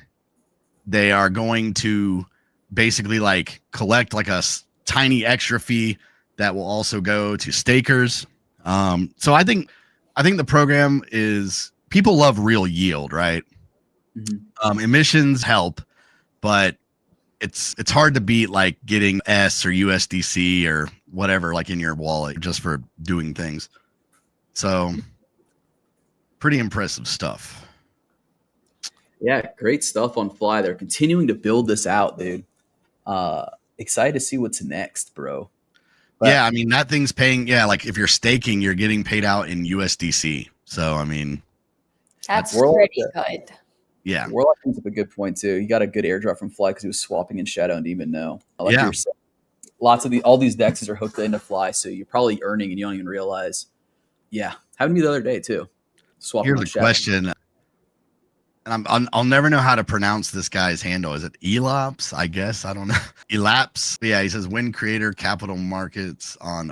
They are going to basically like collect like a tiny extra fee that will also go to stakers. So I think the program is, people love real yield, right? Mm-hmm. Emissions help, but it's hard to beat like getting S or USDC or whatever like in your wallet just for doing things. So pretty impressive stuff. Yeah, great stuff on Fly. They're continuing to build this out, dude. Excited to see what's next, bro. But, yeah, I mean, that thing's paying. Yeah, like if you're staking, you're getting paid out in USDC. So, I mean, that's pretty good. Yeah. Warlock brings up a good point, too. He got a good airdrop from Fly because he was swapping in Shadow and didn't even know. Like you're saying, lots of all these dexes are hooked into Fly, so you're probably earning and you don't even realize. Yeah. Happened to me the other day, too. Swapping. Here's a question. And I'll never know how to pronounce this guy's handle. Is it Elaps? I guess. I don't know. Elaps. Yeah, he says win creator capital markets on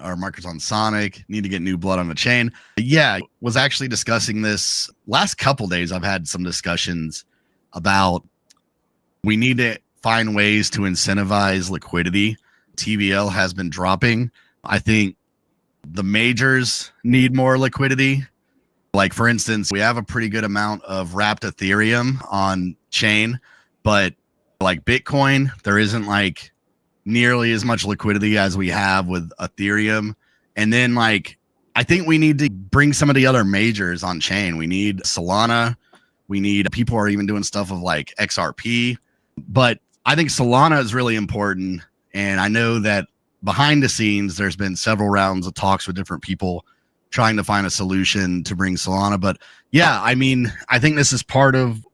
Sonic. Need to get new blood on the chain. Yeah, was actually discussing this last couple days. I've had some discussions about we need to find ways to incentivize liquidity. TVL has been dropping. I think the majors need more liquidity. Like, for instance, we have a pretty good amount of wrapped Ethereum on chain, but like Bitcoin, there isn't like nearly as much liquidity as we have with Ethereum. And then like, I think we need to bring some of the other majors on chain. We need Solana. We need, people are even doing stuff of like XRP, but I think Solana is really important. And I know that behind the scenes, there's been several rounds of talks with different people trying to find a solution to bring Solana. But yeah, I mean, I think this is part of,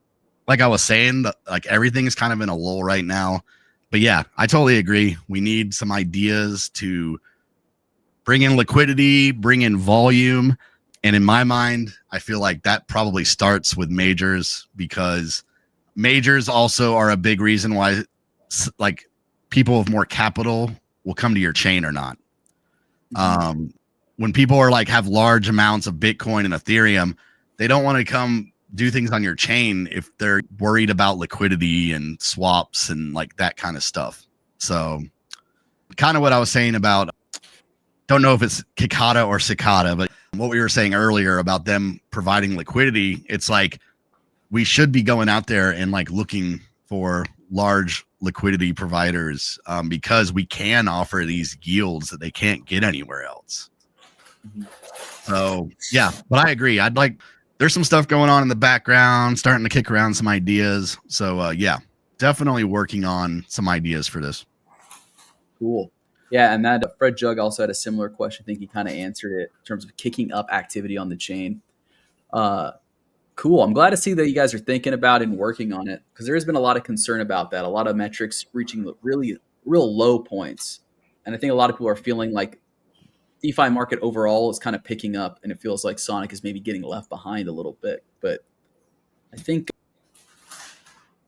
like I was saying, like everything is kind of in a lull right now. But yeah, I totally agree. We need some ideas to bring in liquidity, bring in volume. And in my mind, I feel like that probably starts with majors, because majors also are a big reason why like people with more capital will come to your chain or not. When people are like have large amounts of Bitcoin and Ethereum, they don't want to come do things on your chain if they're worried about liquidity and swaps and like that kind of stuff. So kind of what I was saying about, don't know if it's Kikata or Cicada, but what we were saying earlier about them providing liquidity, it's like we should be going out there and like looking for large liquidity providers because we can offer these yields that they can't get anywhere else. So yeah, but I agree. There's some stuff going on in the background, starting to kick around some ideas. So yeah, definitely working on some ideas for this. Cool. Yeah, and that Fred Jug also had a similar question. I think he kind of answered it in terms of kicking up activity on the chain. Cool. I'm glad to see that you guys are thinking about it and working on it, because there has been a lot of concern about that. A lot of metrics reaching really real low points. And I think a lot of people are feeling like DeFi market overall is kind of picking up, and it feels like Sonic is maybe getting left behind a little bit. But I think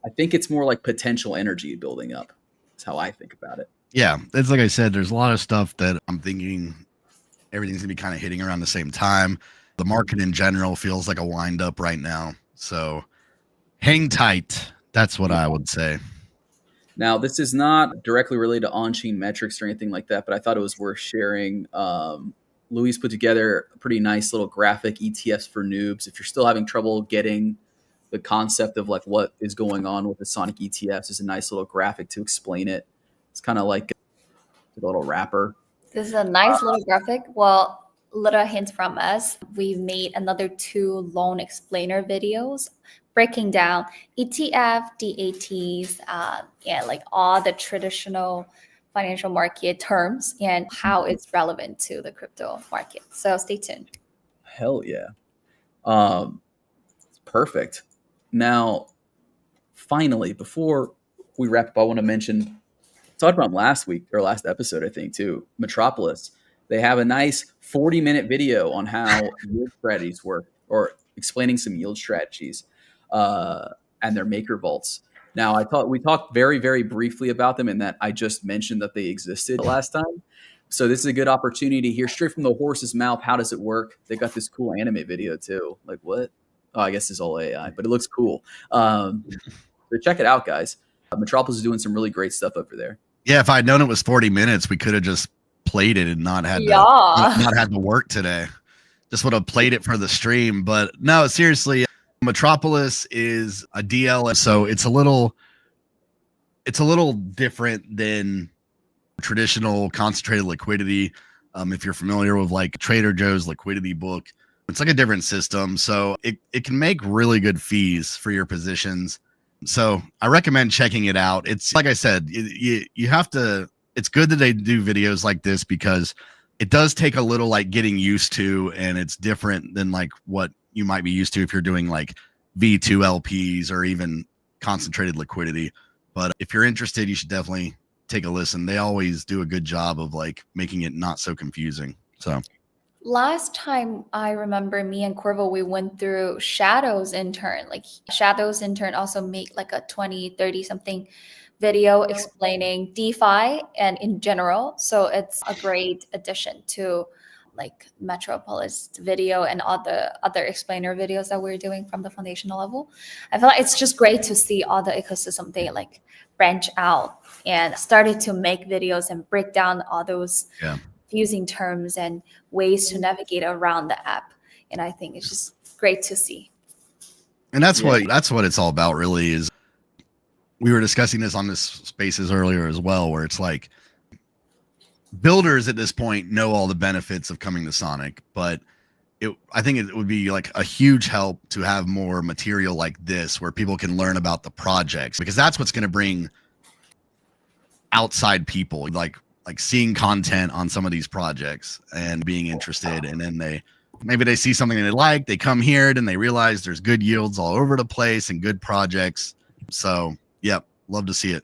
I think it's more like potential energy building up. That's how I think about it. Yeah, it's like I said, there's a lot of stuff that I'm thinking everything's gonna be kind of hitting around the same time. The market in general feels like a wind up right now. So hang tight. That's what I would say. Now, this is not directly related to on-chain metrics or anything like that, but I thought it was worth sharing. Luis put together a pretty nice little graphic, ETFs for noobs. If you're still having trouble getting the concept of like what is going on with the Sonic ETFs, is a nice little graphic to explain it. It's kind of like a little wrapper. This is a nice little graphic. Well, little hint from us. We made another 2 loan explainer videos breaking down ETF, DATs, and like all the traditional financial market terms and how it's relevant to the crypto market. So stay tuned. Hell yeah. Perfect. Now, finally, before we wrap up, I want to mention, talked about last week or last episode, I think too, Metropolis. They have a nice 40-minute video on how yield strategies work, or explaining some yield strategies and their maker vaults. Now, I thought we talked very, very briefly about them, in that I just mentioned that they existed last time. So this is a good opportunity to hear straight from the horse's mouth. How does it work? They got this cool anime video too. Like, what? Oh, I guess it's all AI, but it looks cool. So check it out, guys. Metropolis is doing some really great stuff over there. Yeah, if I'd known it was 40 minutes, we could have just played it and not had to not had to work today. Just would have played it for the stream. But no, seriously, Metropolis is a DL, so it's a little different than traditional concentrated liquidity. If you're familiar with like Trader Joe's liquidity book, it's like a different system. So it can make really good fees for your positions. So I recommend checking it out. It's like I said, you have to, it's good that they do videos like this, because it does take a little like getting used to, and it's different than like what you might be used to if you're doing like V2 LPs or even concentrated liquidity. But if you're interested, you should definitely take a listen. They always do a good job of like making it not so confusing. So last time I remember, me and Corvo, we went through Shadow's intern. Like Shadow's intern also made like a 20, 30 something video explaining DeFi and in general. So it's a great addition to like Metropolis video and all the other explainer videos that we're doing from the foundational level. I feel like it's just great to see all the ecosystem they like branch out and started to make videos and break down all those using terms and ways to navigate around the app. And I think it's just great to see. And that's what it's all about, really. Is we were discussing this on this spaces earlier as well, where it's like builders at this point know all the benefits of coming to Sonic, but I think it would be like a huge help to have more material like this where people can learn about the projects, because that's what's going to bring outside people, like seeing content on some of these projects and being interested. And then maybe they see something they like, they come here and they realize there's good yields all over the place and good projects. So yep, love to see it.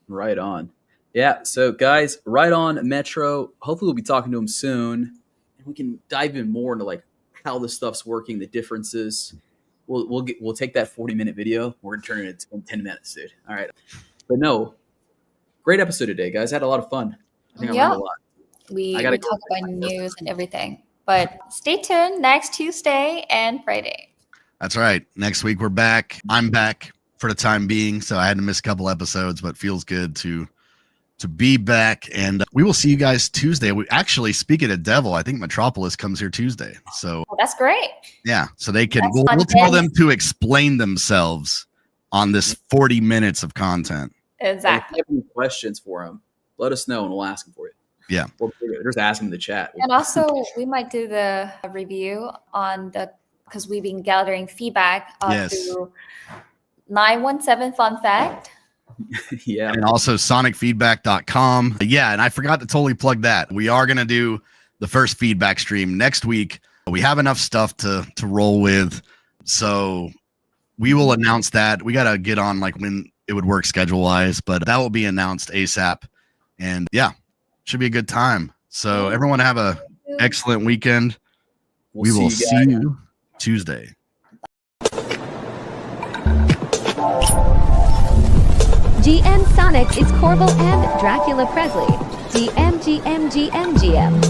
Right on. Yeah. So guys, right on Metro. Hopefully we'll be talking to him soon, and we can dive in more into like how this stuff's working, the differences. We'll take that 40-minute video. We're gonna turn it into 10 minutes, dude. All right. But no, great episode today, guys. I had a lot of fun. I think I learned a lot. We talk about news and everything. But stay tuned next Tuesday and Friday. That's right. Next week we're back. I'm back for the time being, so I had to miss a couple episodes, but feels good to be back. And we will see you guys Tuesday. We actually, speaking of Devil, I think Metropolis comes here Tuesday. So that's great. Yeah, so they can. We'll tell them to explain themselves on this 40 minutes of content. Exactly. If you have any questions for them, let us know and we'll ask them for you. Yeah. We'll just ask them in the chat. And also, we might do the review on because we've been gathering feedback through 917 Fun Fact. Yeah. And also sonicfeedback.com. Yeah, and I forgot to totally plug that. We are going to do the first feedback stream next week. We have enough stuff to roll with. So we will announce that. We got to get on like when it would work schedule-wise, but that will be announced ASAP. And yeah, should be a good time. So everyone have a excellent weekend. We will see you Tuesday. GMSONIC is Corval and Dracula Presley. GM.